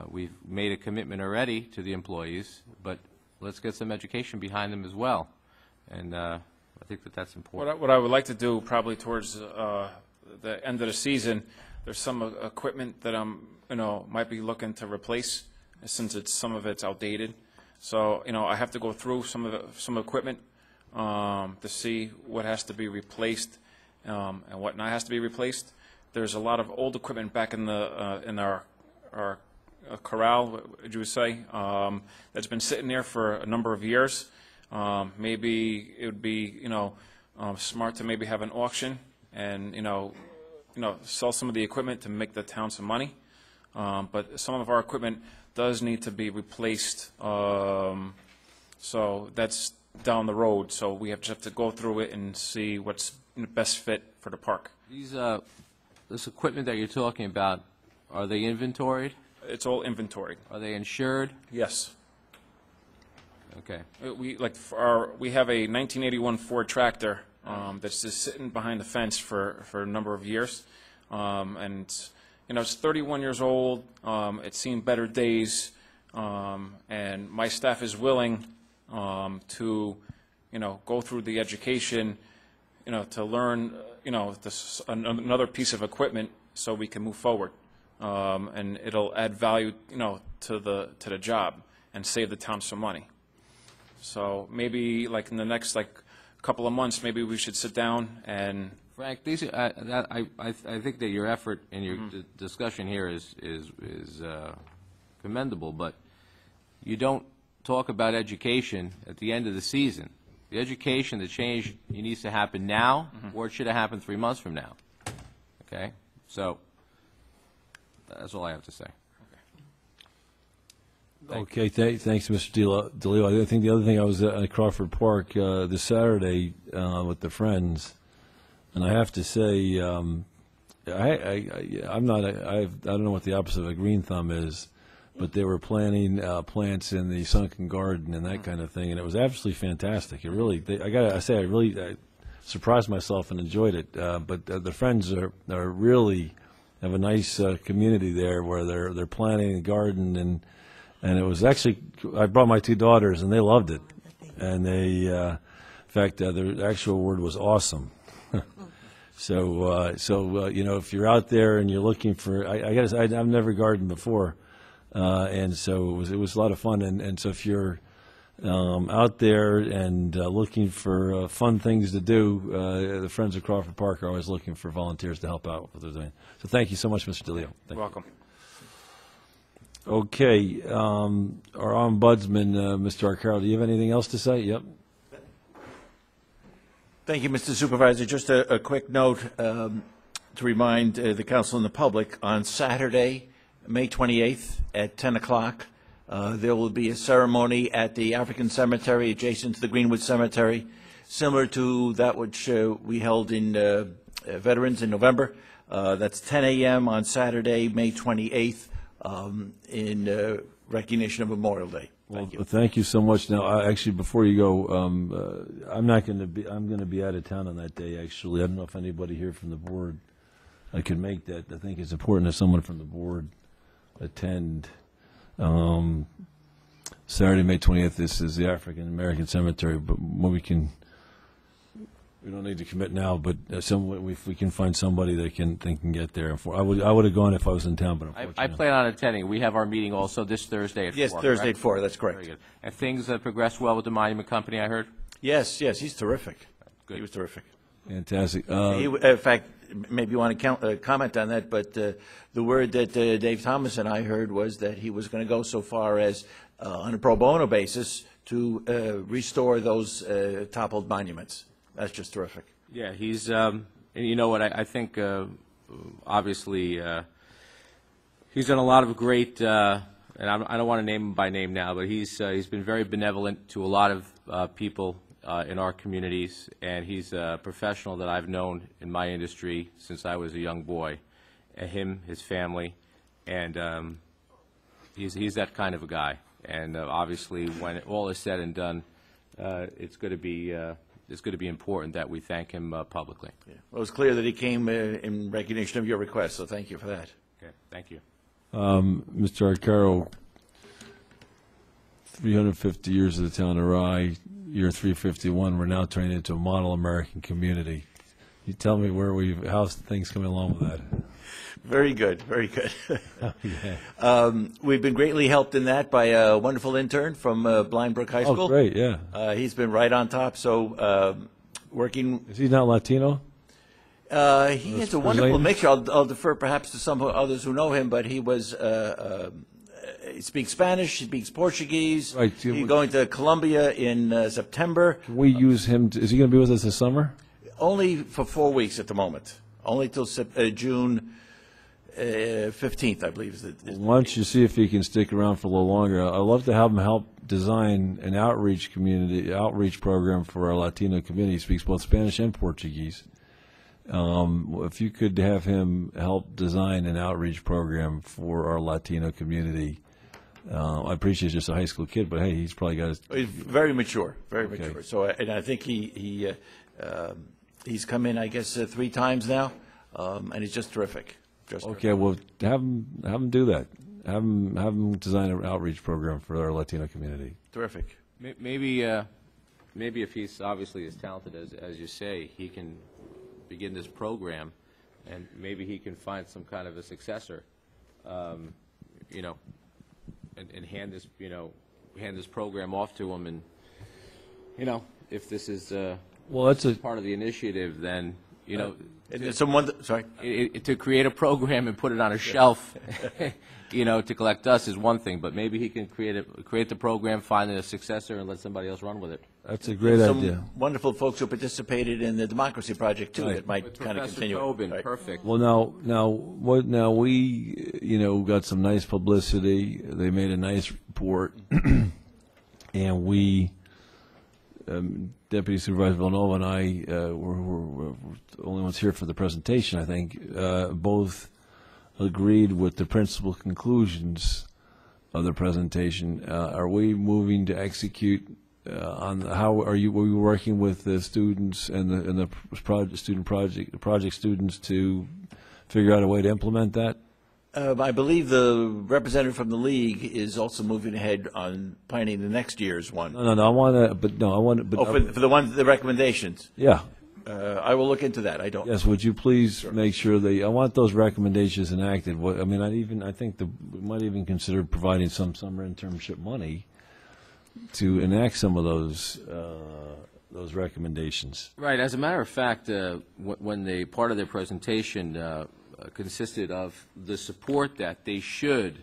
We've made a commitment already to the employees, but let's get some education behind them as well. And I think that that's important. What I would like to do probably towards the end of the season, there's some equipment that I'm, might be looking to replace since some of it's outdated. So, I have to go through some equipment to see what has to be replaced and what not has to be replaced. There's a lot of old equipment back in our corral, would you say, that's been sitting there for a number of years. Maybe it would be, smart to maybe have an auction and, sell some of the equipment to make the town some money. But some of our equipment does need to be replaced. So that's down the road. So we just have to go through it and see what's the best fit for the park. This equipment that you're talking about, are they inventoried? It's all inventoried. Are they insured? Yes. Okay. We have a 1981 Ford tractor that's just sitting behind the fence for a number of years, and it's 31 years old. It's seen better days, and my staff is willing to go through the education, to learn another piece of equipment so we can move forward, and it'll add value to the job and save the town some money. So maybe in the next couple of months, maybe we should sit down and. Frank, these I think that your effort and your discussion here is commendable, but you don't talk about education at the end of the season. The education, the change, it needs to happen now, or it should have happened 3 months from now. Okay, so that's all I have to say. Okay, thanks, Mr. Deleo. I think the other thing, I was at Crawford Park this Saturday with the friends, and I have to say, I don't know what the opposite of a green thumb is, but they were planting plants in the sunken garden and that kind of thing, and it was absolutely fantastic. It really, I really surprised myself and enjoyed it. But the friends are really have a nice community there where they're planting a garden, and it was actually, I brought my 2 daughters and they loved it, and they, in fact, the actual word was awesome. So if you're out there and you're looking for, I've never gardened before. And so it was a lot of fun, and so if you're out there and looking for fun things to do, the Friends of Crawford Park are always looking for volunteers to help out with what they're doing. So thank you so much, Mr. Deleo. You're welcome. Okay, our ombudsman, Mr. Arcaro, do you have anything else to say? Yep. Thank you, Mr. Supervisor. Just a quick note to remind the council and the public, on Saturday, May 28th at 10 o'clock, there will be a ceremony at the African Cemetery adjacent to the Greenwood Cemetery, similar to that which we held in Veterans in November. That's 10 a.m. on Saturday, May 28th, in recognition of Memorial Day. Thank you. Well, thank you so much. Now, actually, before you go, I'm going to be out of town on that day. Actually, I don't know if anybody here from the board can make that. I think it's important that someone from the board attend. Saturday, May 20th. This is the African American Cemetery, but we don't need to commit now. But if we can find somebody that can get there. I would have gone if I was in town, but unfortunately, I plan on attending. We have our meeting also this Thursday at 4. Yes, Thursday correct? at 4. That's correct. Very good. And things progressed well with the monument company, I heard. Yes, he's terrific. Good. He was terrific. Fantastic. In fact, maybe you want to comment on that, but the word that Dave Thomas and I heard was that he was going to go so far as, on a pro bono basis, to restore those toppled monuments. That's just terrific. Yeah, he's, and you know what, I think, obviously, he's done a lot of great, and I don't want to name him by name now, but he's been very benevolent to a lot of people in our communities, and he's a professional that I've known in my industry since I was a young boy. Him, his family, and he's that kind of a guy. And obviously, when all is said and done, it's going to be important that we thank him publicly. Yeah. Well, it was clear that he came in recognition of your request, so thank you for that. Okay, thank you. Mr. Arcaro, 350 years of the town of Rye, year 351, we're now turning into a model American community. You tell me how's things coming along with that? Very good, very good. Yeah. We've been greatly helped in that by a wonderful intern from Blind Brook High School. Oh, great, yeah. He's been right on top, so working. Is he not Latino? He has a wonderful Brazilian? mixture. I'll defer perhaps to some others who know him, but he was. He speaks Spanish. He speaks Portuguese. Right. He's going to Colombia in September. Can we use him? Is he going to be with us this summer? Only for 4 weeks at the moment. Only till June 15th, I believe. Why don't you see if he can stick around for a little longer? I'd love to have him help design an outreach program for our Latino community. He speaks both Spanish and Portuguese. If you could have him help design an outreach program for our Latino community, I appreciate he's just a high school kid, but hey, he's probably got his. He's very mature, very Okay. mature. So, and I think he's come in, I guess, 3 times now, and he's just terrific. Okay, well, have him do that. Have him design an outreach program for our Latino community. Terrific. Maybe if he's obviously as talented as you say, he can begin this program, and maybe he can find some kind of a successor, and hand this program off to him, and if this is Well, that's part of the initiative, then Sorry. to create a program and put it on a shelf, to collect us is one thing, but maybe he can create the program, find a successor, and let somebody else run with it. That's a great Some idea. wonderful folks who participated in the Democracy Project too. Right. That might With kind of Professor continue. Tobin, Right. perfect. Well, now we got some nice publicity. They made a nice report, and we, Deputy Supervisor Villanova and I, were the only ones here for the presentation. I think both agreed with the principal conclusions of the presentation. Are we moving to execute on how are we working with the students and the project students to figure out a way to implement that? I believe the representative from the league is also moving ahead on planning the next year's one. No, I want to, For the recommendations. yeah. I will look into that. I don't. Yes, would you please make sure I want those recommendations enacted. I think we might even consider providing some summer internship money to enact some of those recommendations. Right. As a matter of fact, when part of their presentation consisted of the support that they should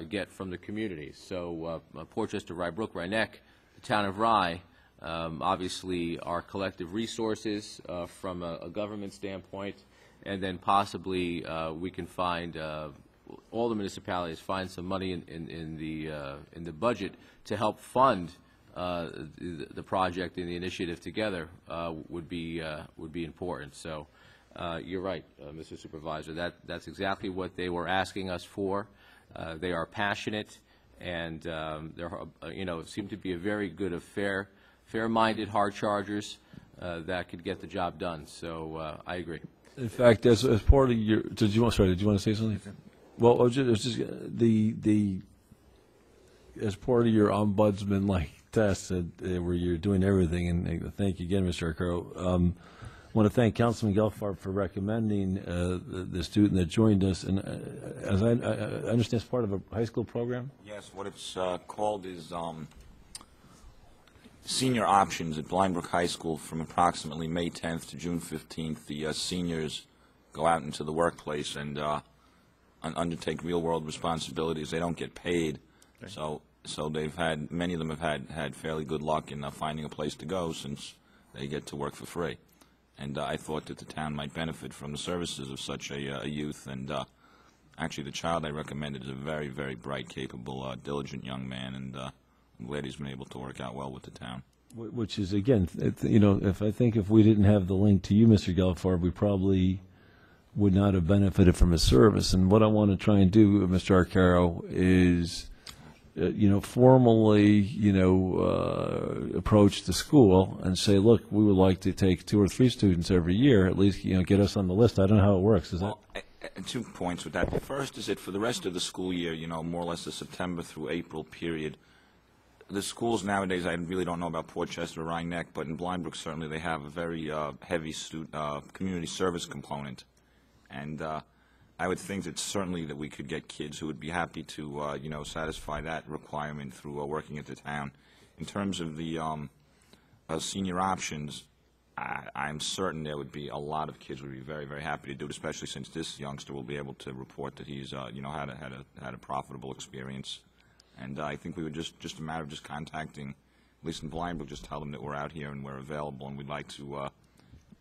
get from the community. So Portchester, Rye Brook, Rye Neck, the town of Rye, obviously our collective resources from a government standpoint, and then possibly we can find all the municipalities find some money in the budget to help fund the project and the initiative together would be important. So you're right, Mr. Supervisor. That's exactly what they were asking us for. They are passionate, and seem to be a very good, fair-minded hard chargers that could get the job done. So I agree. In fact, as part of your, did you want to say something? Well, as part of your ombudsman-like test where you're doing everything, and thank you again, Mr. Arcaro. I want to thank Councilman Gelfart for recommending the student that joined us, and as I understand, it's part of a high school program. Yes, what it's called is Senior Options at Blind Brook High School. From approximately May 10th to June 15th, the seniors go out into the workplace and undertake real-world responsibilities. They don't get paid, okay. So many of them have had fairly good luck in finding a place to go since they get to work for free. And I thought that the town might benefit from the services of such a youth. And actually, the child I recommended is a very, very bright, capable, diligent young man, and I'm glad he's been able to work out well with the town. Which is, again, if we didn't have the link to you, Mr. Gelfard, we probably would not have benefited from his service. And what I want to try and do, Mr. Arcaro, is formally, approach the school and say, look, we would like to take 2 or 3 students every year, at least, get us on the list. I don't know how it works. Is that? 2 points with that. The first is that for the rest of the school year, more or less the September through April period, the schools nowadays, I really don't know about Portchester or Rhinebeck, but in Blindbrook certainly they have a very heavy community service component. And I would think that certainly that we could get kids who would be happy to, satisfy that requirement through working at the town. In terms of the senior options, I'm certain there would be a lot of kids who would be very, very happy to do it, especially since this youngster will be able to report that he's, had a profitable experience. And I think we would just a matter of just contacting, at least in Blindbrook, just tell them that we're out here and we're available and we'd like to,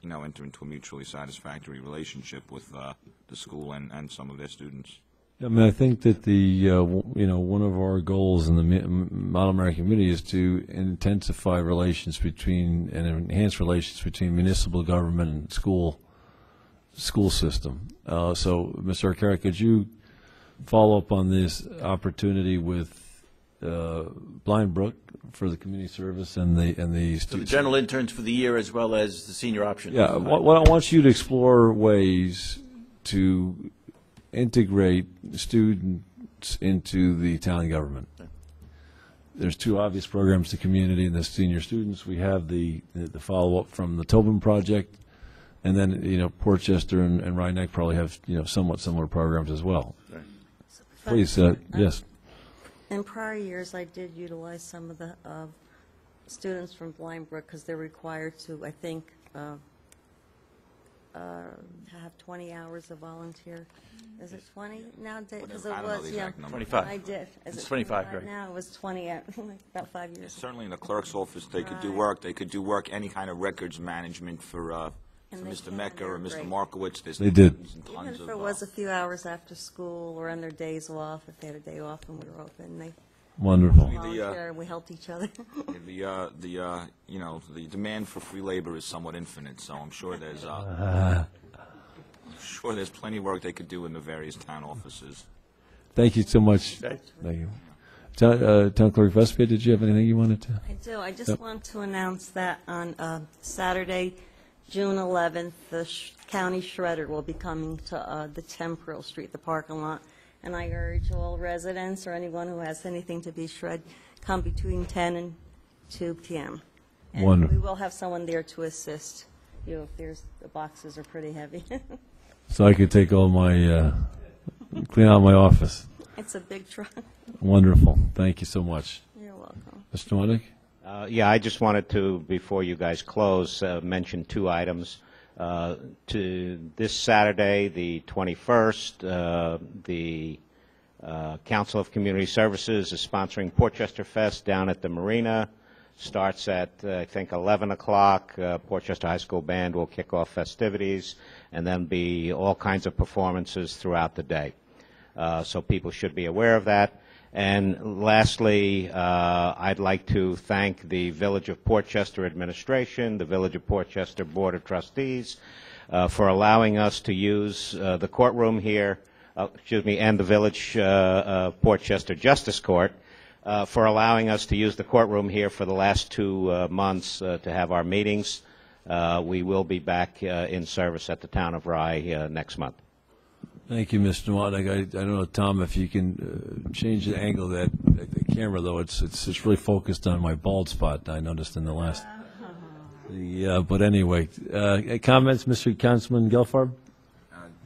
enter into a mutually satisfactory relationship with the school and some of their students. I mean, I think that one of our goals in the Model American community is to intensify relations between and enhance relations between municipal government and school system. So, Mr. Arcaro, could you follow up on this opportunity with Blindbrook for the community service and the So the general interns for the year as well as the senior option? Yeah, what I want you to explore ways to integrate students into the town government. There's 2 obvious programs to community and the senior students. We have the follow-up from the Tobin project, and then Portchester and Rhinebeck probably have somewhat similar programs as well. Right. Please, yes. In prior years, I did utilize some of the students from Blindbrook because they're required to, I think, have 20 hours of volunteer. Is it 20 nowadays? Because it I don't know was, the exact number. 25. I did. Is It's it 25, right. now? It was 20, about 5 years. Certainly in the clerk's office, they could do Right. work. They could do work, any kind of records management for And they Mr. can, Mecca or they're Mr. great. Markowitz. There's They did. tons and Even tons if of, it was a few hours after school or on their days off, if they had a day off and we were open, they Wonderful. volunteered and we helped each other. the demand for free labor is somewhat infinite, so I'm sure there's plenty of work they could do in the various town offices. Thank you so much. Right. Thank you. Town Clerk Vespia, did you have anything you wanted to? I do. I just want to announce that on Saturday, June 11th, the county shredder will be coming to the Temporal Street, the parking lot. And I urge all residents or anyone who has anything to be shred, come between 10 and 2 p.m. And Wonderful. we will have someone there to assist you if the boxes are pretty heavy. So I could take all my, clean out my office. It's a big truck. Wonderful. Thank you so much. You're welcome. Mr. Nowotnik? Yeah, I just wanted to, before you guys close, mention 2 items. To this Saturday, the 21st, the Council of Community Services is sponsoring Portchester Fest down at the Marina. Starts at, I think, 11 o'clock. Portchester High School Band will kick off festivities, and then be all kinds of performances throughout the day. So people should be aware of that. And lastly, I'd like to thank the Village of Portchester administration, the Village of Portchester Board of Trustees, for allowing us to use the courtroom here, and the Village Portchester Justice Court, for allowing us to use the courtroom here for the last 2 months to have our meetings. We will be back in service at the town of Rye next month. Thank you, Mr. Nowotnik. I don't know, Tom, if you can change the angle of the camera, though. It's really focused on my bald spot, I noticed in the last. But anyway, comments, Mr. Councilman Gelfarb?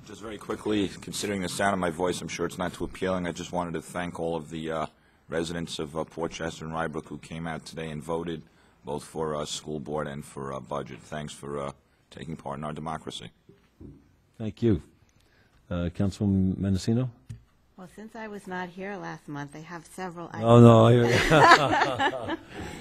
Just very quickly, considering the sound of my voice, I'm sure it's not too appealing. I just wanted to thank all of the residents of Portchester and Rybrook who came out today and voted, both for school board and for budget. Thanks for taking part in our democracy. Thank you. Councilwoman Mendocino? Well, since I was not here last month, I have several items. Oh, no.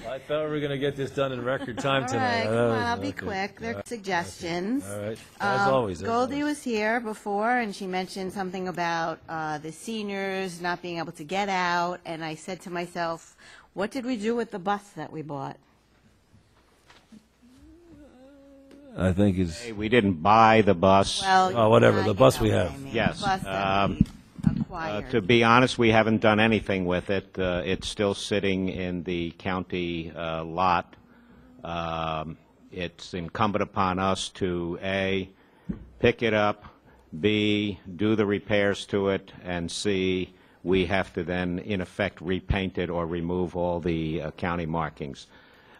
I thought we were going to get this done in record time All tonight. right, come on, I'll be quick. There are suggestions. All right. As always. Goldie was here before, and she mentioned something about the seniors not being able to get out, and I said to myself, what did we do with the bus that we bought? I think it's. Hey, we didn't buy the bus. Well, whatever, you the bus we know what have. I mean. Yes, The bus that we acquired. To be honest, we haven't done anything with it. It's still sitting in the county lot. It's incumbent upon us to, A, pick it up, B, do the repairs to it, and C, we have to then, in effect, repaint it or remove all the county markings.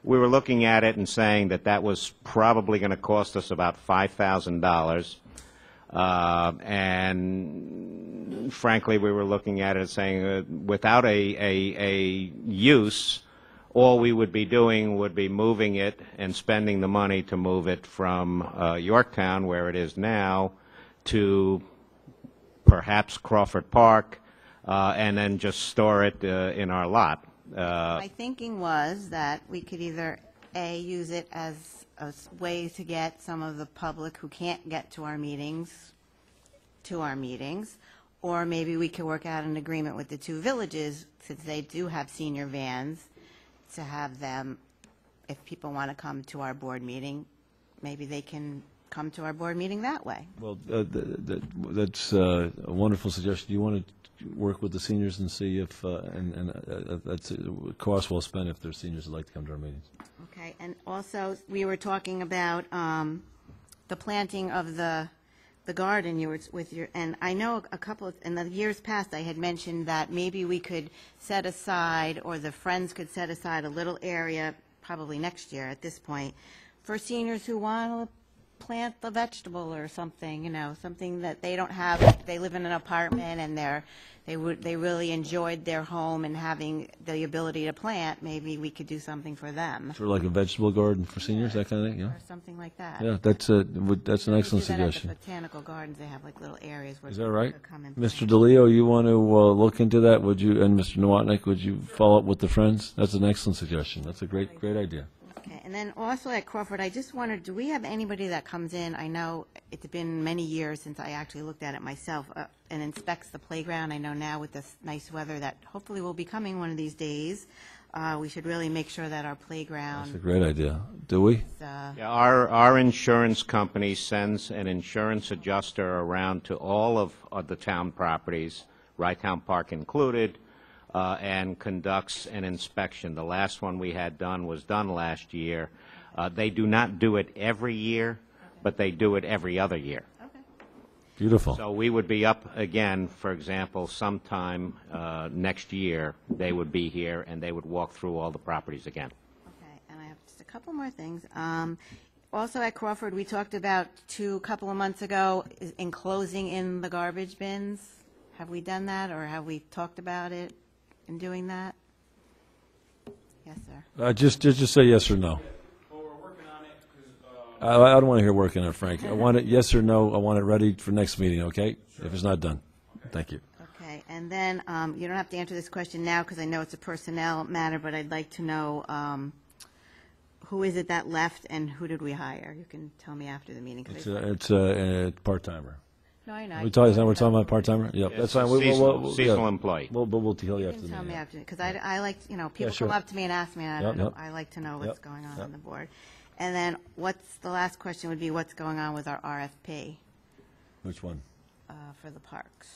We were looking at it and saying that that was probably going to cost us about $5,000. And frankly, we were looking at it saying without a use, all we would be doing would be moving it and spending the money to move it from Yorktown, where it is now, to perhaps Crawford Park, and then just store it in our lot. My thinking was that we could either, A, use it as a way to get some of the public who can't get to our meetings, or maybe we could work out an agreement with the two villages, since they do have senior vans, to have them, if people want to come to our board meeting, maybe they can come to our board meeting that way. Well, that's a wonderful suggestion. Do you want to work with the seniors and see if, that's a cost well spent if there's seniors who'd like to come to our meetings? Okay, and also, we were talking about the planting of the garden you were with your, and I know a couple of, in the years past, I had mentioned that maybe we could set aside, or the Friends could set aside a little area, probably next year at this point, for seniors who want to plant the vegetable or something, you know, something that they don't have. They live in an apartment and they really enjoyed their home and having the ability to plant. Maybe we could do something for them. For like a vegetable garden for seniors, that kind of thing, yeah? Or something like that. Yeah, that's an excellent They do that at suggestion. the botanical gardens. They have like little areas where Is that people right? could come and Mr. plant. Deleo, you want to look into that, would you, and Mr. Nowotnik, would you follow up with the Friends? That's an excellent suggestion. That's a great idea. Okay, and then also at Crawford, I just wondered, do we have anybody that comes in? I know it's been many years since I actually looked at it myself, and inspects the playground. I know now with this nice weather that hopefully will be coming one of these days, we should really make sure that our playground. That's a great idea. Do we? Yeah, our insurance company sends an insurance adjuster around to all of the town properties, Town Park included, and conducts an inspection. The last one we had done was done last year. They do not do it every year, but they do it every other year. Beautiful. So we would be up again, for example, sometime next year, they would be here and they would walk through all the properties again. Okay, and I have just a couple more things. Also at Crawford, we talked about a couple of months ago, enclosing in the garbage bins. Have we done that, or have we talked about it in doing that? Yes, sir. Just say yes or no. Well, we're working on it, 'cause, I don't want to hear working on it, Frank. I want it yes or no. I want it ready for next meeting, okay? If it's not done. Thank you. Okay, and then you don't have to answer this question now because I know it's a personnel matter, but I'd like to know who is it that left and who did we hire? You can tell me after the meeting. 'Cause It's a part-timer. no, I know. We're talking about part-timer? Yep, that's fine. Seasonal employee. We'll tell you You after can the tell me meeting. after, because I like, people sure. come up to me and ask me, and I don't Yep, know, yep. I like to know what's Yep, going on yep. on the board. And then the last question would be what's going on with our RFP Which one? for the parks?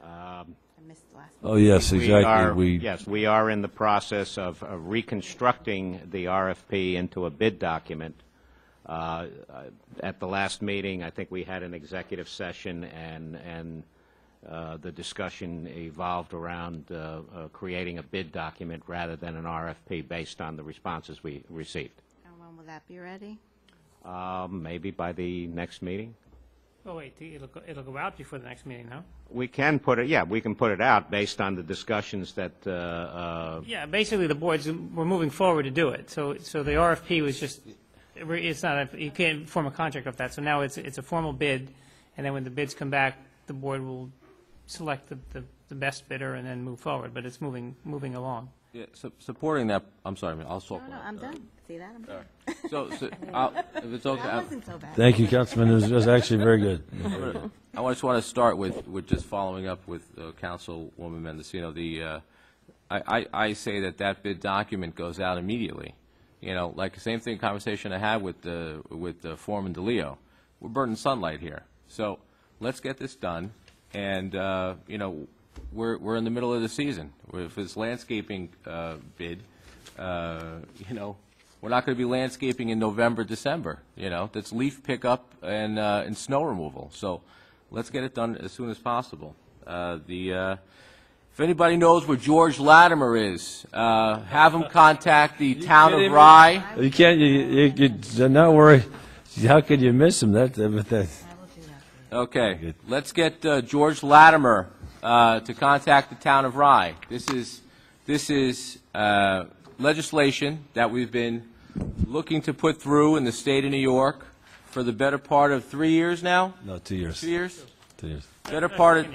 I missed the last one. Oh, yes, exactly. Yes, we are in the process of reconstructing the RFP into a bid document. At the last meeting, I think we had an executive session, and the discussion evolved around creating a bid document rather than an RFP based on the responses we received. And when will that be ready? Maybe by the next meeting. Oh, wait, it'll go out before the next meeting, no? We can put it, we can put it out based on the discussions that, Yeah, basically, the boards, we're moving forward to do it. So the RFP was just, it's not, you can't form a contract of that. So now it's a formal bid, and then when the bids come back, the board will select the best bidder and then move forward. But it's moving along. Yeah, supporting that, I'm sorry, I'll talk No, about it. I'm done. See that? I'm done. So, if it's okay, That wasn't so bad. Thank you, Councilman. It was actually very good. I just want to start with just following up with Councilwoman Mendocino. I say that bid document goes out immediately. You know, like the same thing conversation I had with the Foreman Deleo. We're burning sunlight here, so let's get this done. And you know, we're in the middle of the season. If it's landscaping bid, you know, We're not going to be landscaping in November, December, you know. That's leaf pickup and snow removal. So let's get it done as soon as possible. If anybody knows where George Latimer is, have him contact the town of Rye. You can't, you're not worried. How could you miss him? Okay, let's get George Latimer to contact the town of Rye. This is legislation that we've been looking to put through in the state of New York for the better part of 3 years now. No, 2 years. 2 years. 2 years. Better part of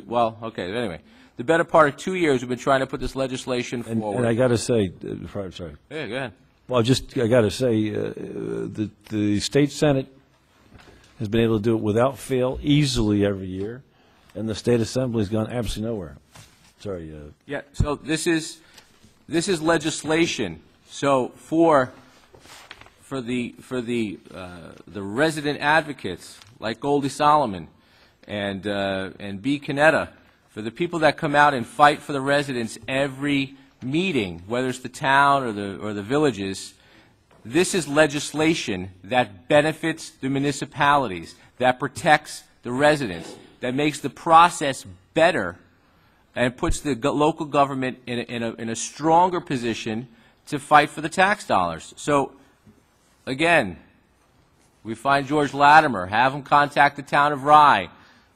well, okay. Anyway, the better part of 2 years we've been trying to put this legislation forward. And I got to say, sorry. Yeah, go ahead. Well, I got to say, the state senate has been able to do it without fail, easily every year, and the state assembly's gone absolutely nowhere. Sorry. Yeah. So this is legislation. So for the resident advocates like Goldie Solomon and B. Canetta, for the people that come out and fight for the residents every meeting, whether it's the town or the villages, this is legislation that benefits the municipalities, that protects the residents, that makes the process better, and puts the local government in a stronger position to fight for the tax dollars. So, again, we find George Latimer, have him contact the town of Rye.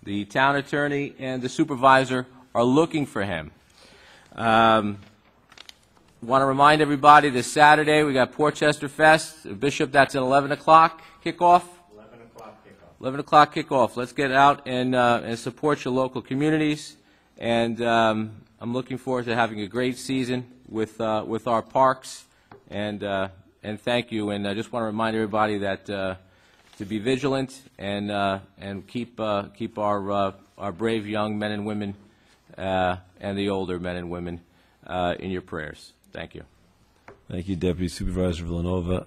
The town attorney and the supervisor are looking for him. Want to remind everybody this Saturday we got Portchester Fest. Bishop, that's at 11 o'clock kickoff. 11 o'clock kickoff. 11 o'clock kickoff. Let's get out and support your local communities. And I'm looking forward to having a great season with our parks. And thank you. And I just want to remind everybody that to be vigilant and keep our brave young men and women and the older men and women in your prayers. Thank you. Thank you, Deputy Supervisor Villanova.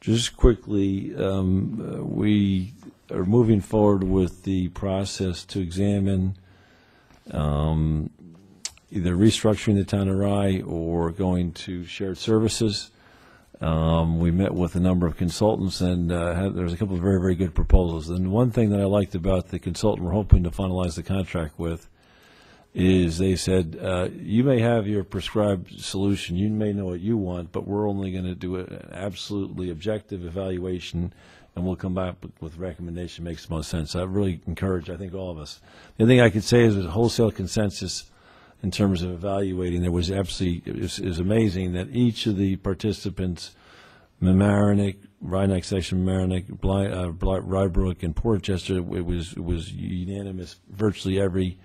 Just quickly, we are moving forward with the process to examine either restructuring the town of Rye or going to shared services. We met with a number of consultants, and there's a couple of very, very good proposals. And one thing that I liked about the consultant we're hoping to finalize the contract with is they said, you may have your prescribed solution, you may know what you want, but we're only going to do an absolutely objective evaluation, and we'll come back with a recommendation that makes the most sense. So I really encourage, I think, all of us. The other thing I could say is there's a wholesale consensus in terms of evaluating. There was absolutely, it was amazing that each of the participants, Mamaroneck, Rye section, Mamaroneck, Rybrook, and Portchester, it was unanimous, virtually every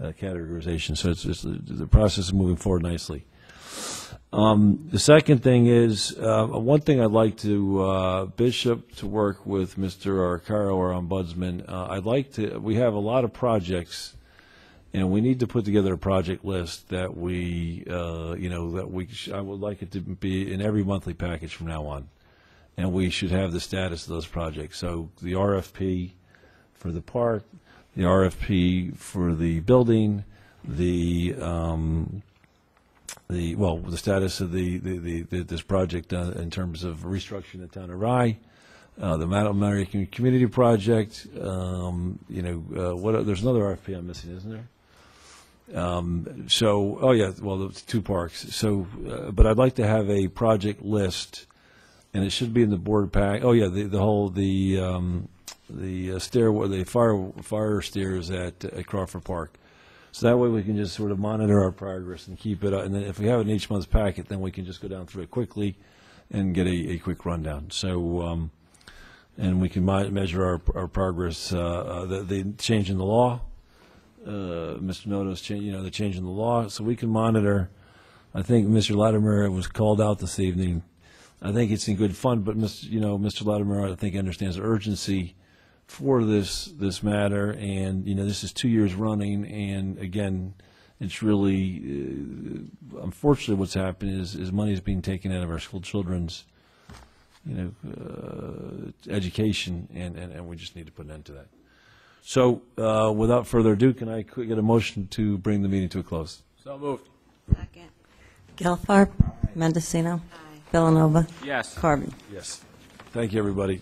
categorization. So the process is moving forward nicely. The second thing is, one thing I'd like to, Bishop, to work with Mr. Arcaro, our ombudsman. We have a lot of projects, and we need to put together a project list that I would like it to be in every monthly package from now on. And we should have the status of those projects. So the RFP for the park, the RFP for the building, the status of this project in terms of restructuring the town of Rye, the Mount American Community Project. There's another RFP I'm missing, isn't there? The two parks. So, but I'd like to have a project list, and it should be in the board pack. The fire stairs at Crawford Park. So that way we can just sort of monitor our progress and keep it up. And then if we have it in each month's packet, then we can just go down through it quickly and get a quick rundown. So, and we can measure our progress. The change in the law, Mr. Noto's the change in the law, so we can monitor. I think Mr. Latimer was called out this evening. I think it's in good fun, but Mr. Latimer, I think, understands the urgency for this matter, and this is 2 years running, and again, it's really unfortunately what's happened is money is being taken out of our school children's education, and we just need to put an end to that. So without further ado, can I get a motion to bring the meeting to a close? So moved. Second. Gelfarb. Mendocino. Villanova. Yes. Carbon. Yes. Thank you, everybody.